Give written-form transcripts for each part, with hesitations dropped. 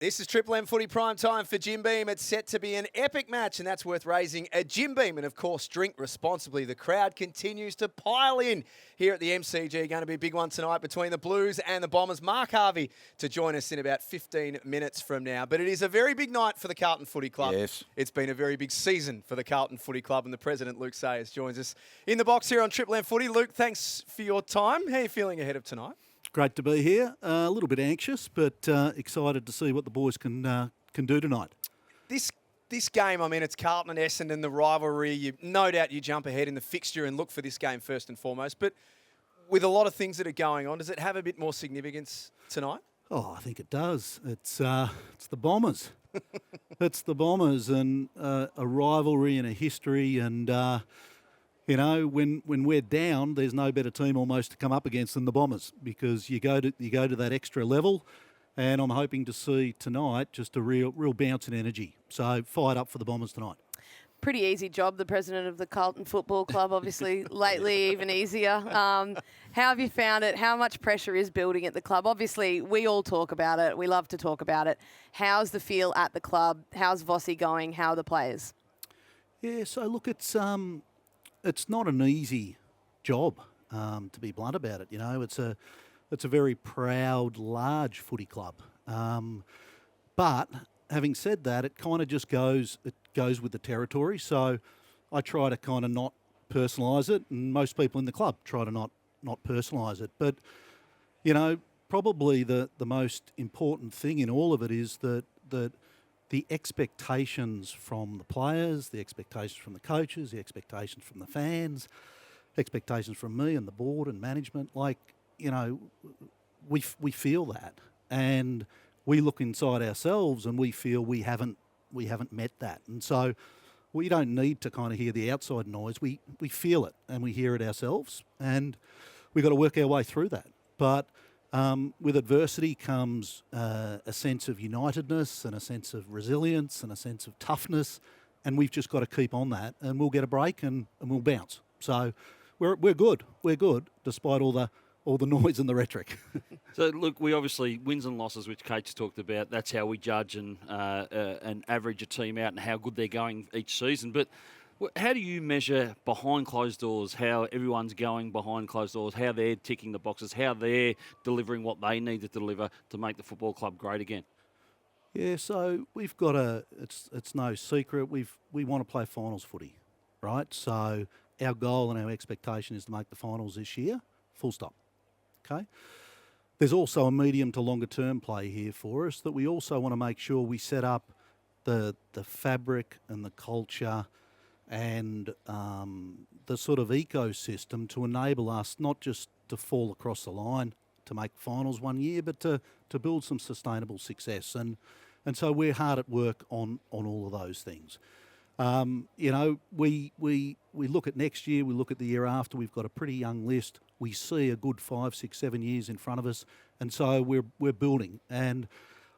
This is Triple M Footy Prime Time for Jim Beam. It's set to be an epic match, and that's worth raising a Jim Beam. And, of course, drink responsibly. The crowd continues to pile in here at the MCG. Going to be a big one tonight between the Blues and the Bombers. Mark Harvey to join us in about 15 minutes from now. But it is a very big night for the Carlton Footy Club. Yes. It's been a very big season for the Carlton Footy Club, and the President, Luke Sayers, joins us in the box here on Triple M Footy. Luke, thanks for your time. How are you feeling ahead of tonight? Great to be here. A little bit anxious, but excited to see what the boys can do tonight. This game, I mean, it's Carlton and Essendon, the rivalry. No doubt you jump ahead in the fixture and look for this game first and foremost. But with a lot of things that are going on, does it have a bit more significance tonight? Oh, I think it does. It's the Bombers. It's the Bombers, and a rivalry and a history. And you know, when we're down, there's no better team almost to come up against than the Bombers, because you go to that extra level. And I'm hoping to see tonight just a real bounce in energy. So fired up for the Bombers tonight. Pretty easy job, the president of the Carlton Football Club, obviously lately even easier. How have you found it? How much pressure is building at the club? Obviously, we all talk about it. We love to talk about it. How's the feel at the club? How's Vossi going? How are the players? Yeah, so look, it's not an easy job, to be blunt about it. You know, it's a very proud, large footy club. But having said that, it kind of just goes with the territory. So I try to kind of not personalise it, and most people in the club try to not personalise it. But, you know, probably the most important thing in all of it is that the expectations from the players, the expectations from the coaches, the expectations from the fans, expectations from me and the board and management, like, you know, we feel that, and we look inside ourselves and we feel we haven't met that. And so we don't need to kind of hear the outside noise. We feel it and we hear it ourselves, and we've got to work our way through that. But with adversity comes a sense of unitedness and a sense of resilience and a sense of toughness, and we've just got to keep on that, and we'll get a break and we'll bounce. So we're good. We're good despite all the noise and the rhetoric. So, look, we obviously, wins and losses, which Kate's talked about, that's how we judge and average a team out and how good they're going each season. But how do you measure behind closed doors, how everyone's going behind closed doors, how they're ticking the boxes, how they're delivering what they need to deliver to make the football club great again? Yeah, so we've got it's no secret, we want to play finals footy, right? So our goal and our expectation is to make the finals this year, full stop. Okay. There's also a medium to longer term play here for us, that we also want to make sure we set up the fabric and the culture and the sort of ecosystem to enable us not just to fall across the line to make finals one year, but to build some sustainable success. And so we're hard at work on all of those things. You know, we look at next year, we look at the year after, we've got a pretty young list. We see a good 5, 6, 7 years in front of us, and so we're building. And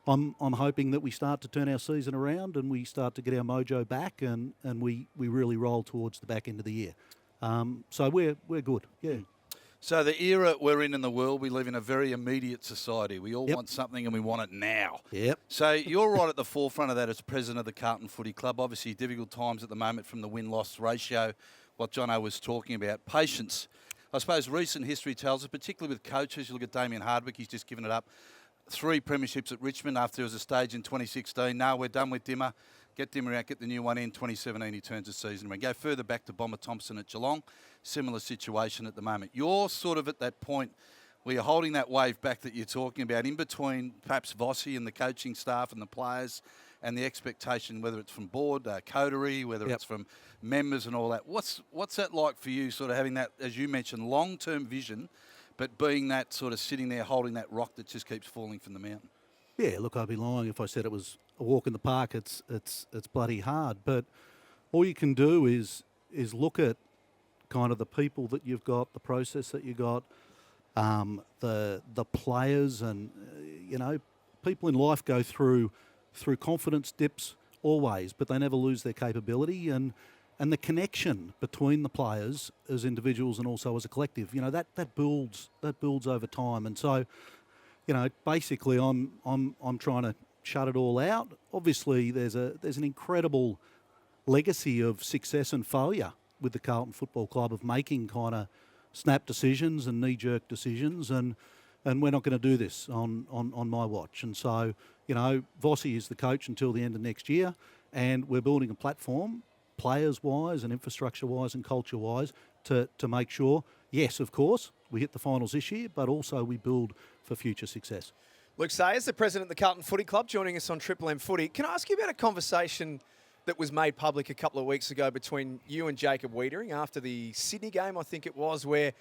I'm hoping that we start to turn our season around and we start to get our mojo back, and we really roll towards the back end of the year. So we're good, yeah. So the era we're in the world, we live in a very immediate society. We all want something and we want it now. Yep. So you're right at the forefront of that as president of the Carlton Footy Club. Obviously difficult times at the moment from the win-loss ratio, what Jono was talking about. Patience. I suppose recent history tells us, particularly with coaches, you look at Damien Hardwick, he's just given it up. 3 premierships at Richmond after there was a stage in 2016. Now we're done with Dimmer. Get Dimmer out, get the new one in. 2017, he turns the season around. Go further back to Bomber Thompson at Geelong. Similar situation at the moment. You're sort of at that point where you're holding that wave back that you're talking about, in between perhaps Vossi and the coaching staff and the players and the expectation, whether it's from board, coterie, whether it's from members and all that. What's that like for you, sort of having that, as you mentioned, long-term vision, but being that sort of sitting there holding that rock that just keeps falling from the mountain? Yeah, look, I'd be lying if I said it was a walk in the park. It's bloody hard, but all you can do is look at kind of the people that you've got, the process that you got, the players, and you know, people in life go through confidence dips always, but they never lose their capability, and the connection between the players as individuals and also as a collective, you know, that builds over time. And so, you know, basically I'm trying to shut it all out. Obviously, there's an incredible legacy of success and failure with the Carlton Football Club of making kind of snap decisions and knee-jerk decisions, and we're not going to do this on my watch. And so, Vossi is the coach until the end of next year, and we're building a platform, players-wise and infrastructure-wise and culture-wise, to make sure, yes, of course, we hit the finals this year, but also we build for future success. Luke Sayers, the president of the Carlton Footy Club, joining us on Triple M Footy. Can I ask you about a conversation that was made public a couple of weeks ago between you and Jacob Wiedering after the Sydney game, I think it was, where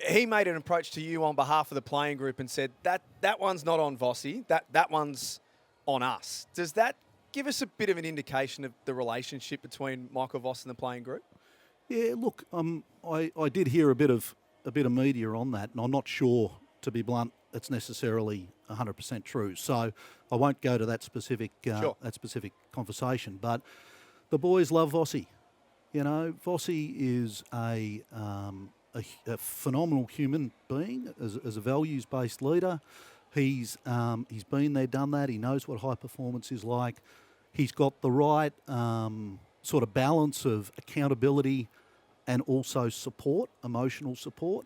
he made an approach to you on behalf of the playing group and said, that one's not on Vossi, that one's on us. Does that give us a bit of an indication of the relationship between Michael Voss and the playing group? Yeah, look, I did hear a bit of media on that, and I'm not sure, to be blunt, it's necessarily 100% true. So I won't go to that specific conversation. But the boys love Vossi. Vossi is a phenomenal human being as a values-based leader. He's been there, done that. He knows what high performance is like. He's got the right sort of balance of accountability and also support, emotional support.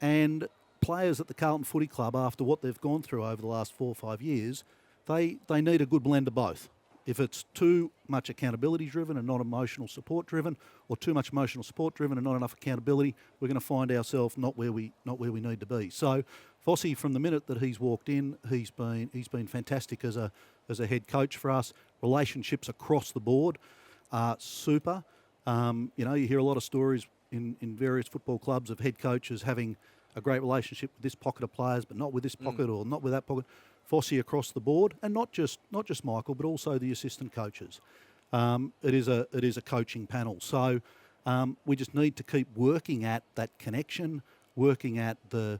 And players at the Carlton Footy Club, after what they've gone through over the last 4 or 5 years, they need a good blend of both. If it's too much accountability driven and not emotional support driven, or too much emotional support driven and not enough accountability, we're going to find ourselves not where we need to be. So Vossi, from the minute that he's walked in, he's been fantastic as a head coach for us. Relationships across the board are super. You hear a lot of stories in various football clubs of head coaches having a great relationship with this pocket of players, but not with this pocket or not with that pocket. Vossi across the board, and not just Michael, but also the assistant coaches. It is a coaching panel. So we just need to keep working at that connection, working at the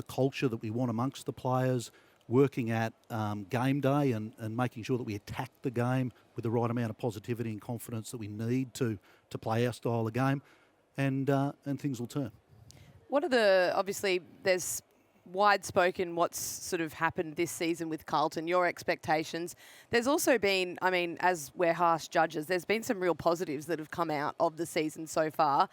culture that we want amongst the players, working at game day and making sure that we attack the game with the right amount of positivity and confidence that we need to play our style of game, and things will turn. What are obviously there's wide spoken what's sort of happened this season with Carlton, your expectations. There's also been, as we're harsh judges, there's been some real positives that have come out of the season so far.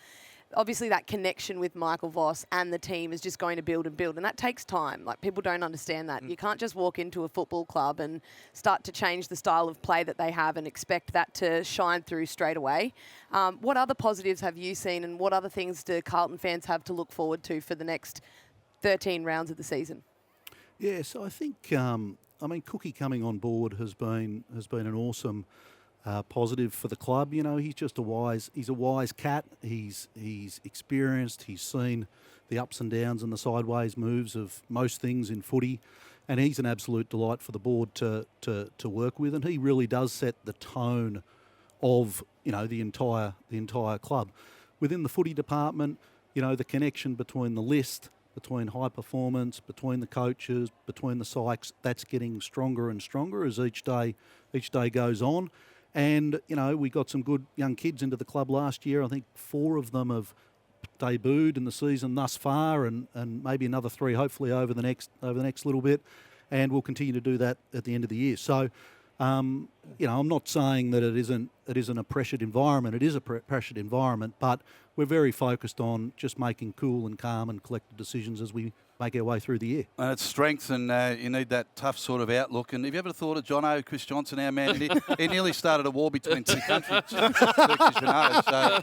Obviously that connection with Michael Voss and the team is just going to build and build, and that takes time. Like, people don't understand that. You can't just walk into a football club and start to change the style of play that they have and expect that to shine through straight away. What other positives have you seen, and what other things do Carlton fans have to look forward to for the next 13 rounds of the season? Yeah, so I think Cookie coming on board has been an awesome positive for the club. He's just a wise cat. He's experienced. He's seen the ups and downs and the sideways moves of most things in footy, and he's an absolute delight for the board to work with. And he really does set the tone of the entire club. Within the footy department, the connection between the list, between high performance, between the coaches, between the psychs, that's getting stronger and stronger as each day goes on. And, we got some good young kids into the club last year. I think 4 of them have debuted in the season thus far, and maybe another 3 hopefully over the next little bit. And we'll continue to do that at the end of the year. So, I'm not saying that it isn't a pressured environment. It is a pressured environment, but we're very focused on just making cool and calm and collected decisions as we make our way through the year. And it's strength, and you need that tough sort of outlook. And have you ever thought of Chris Johnson, our man? He nearly started a war between 2 countries, so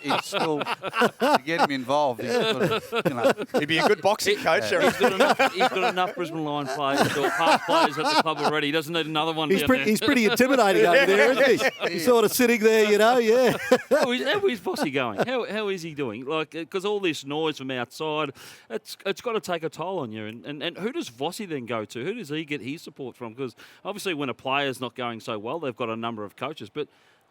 it's still, to get him involved, He'd be a good boxing coach. He's got enough Brisbane Lion players or past players at the club already. He doesn't need another one. He's pretty intimidating over there, isn't he? He's sort of sitting there, yeah. How is Vossi going? How is he doing? Because all this noise from outside, it's got to take a toll on you. And who does Vossi then go to? Who does he get his support from? Because obviously when a player's not going so well, they've got a number of coaches. But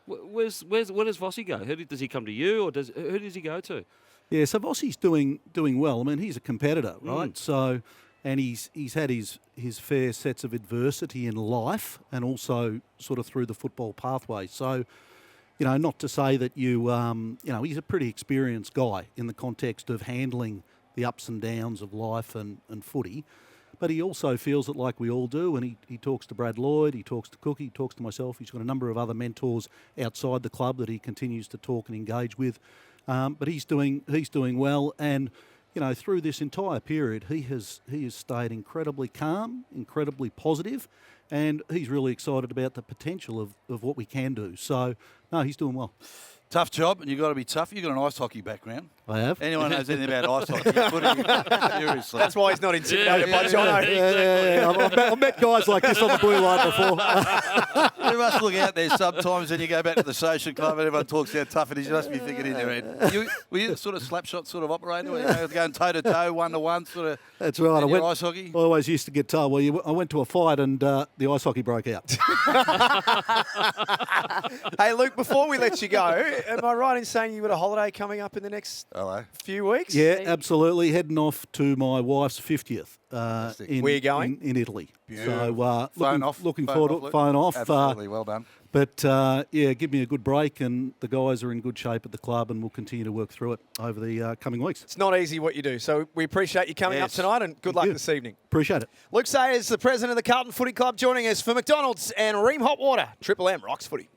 where does Vossi go? Does he come to you, or who does he go to? Yeah, so Vossi's doing well. He's a competitor, right? So, and he's had his fair sets of adversity in life, and also sort of through the football pathway. So, not to say that he's a pretty experienced guy in the context of handling the ups and downs of life and footy. but he also feels it like we all do, and he talks to Brad Lloyd, he talks to Cookie, he talks to myself. He's got a number of other mentors outside the club that he continues to talk and engage with. But he's doing well, and through this entire period, he has stayed incredibly calm, incredibly positive, and he's really excited about the potential of what we can do. So, no, he's doing well. Tough job, and you've got to be tough. You've got an ice hockey background. I have. Anyone knows anything about ice hockey? Seriously. That's why he's not intimidated by Jono. I've met guys like this on the blue line before. You must look out there sometimes and you go back to the social club and everyone talks how tough it is. You must be thinking in your head. Were you sort of slapshot sort of operator? Were you going toe-to-toe, one-to-one sort of? That's right. Ice hockey? I always used to get told, I went to a fight and the ice hockey broke out. Hey, Luke, before we let you go, am I right in saying you've got a holiday coming up in the next few weeks? Yeah, absolutely. Heading off to my wife's 50th. Where you going? In Italy. Beautiful. So looking forward to phone off. Absolutely, well done. But, give me a good break, and the guys are in good shape at the club, and we'll continue to work through it over the coming weeks. It's not easy what you do, so we appreciate you coming up tonight, and good luck this evening. Appreciate it. Luke Sayers, the president of the Carlton Footy Club, joining us for McDonald's and Ream Hot Water. Triple M rocks footy.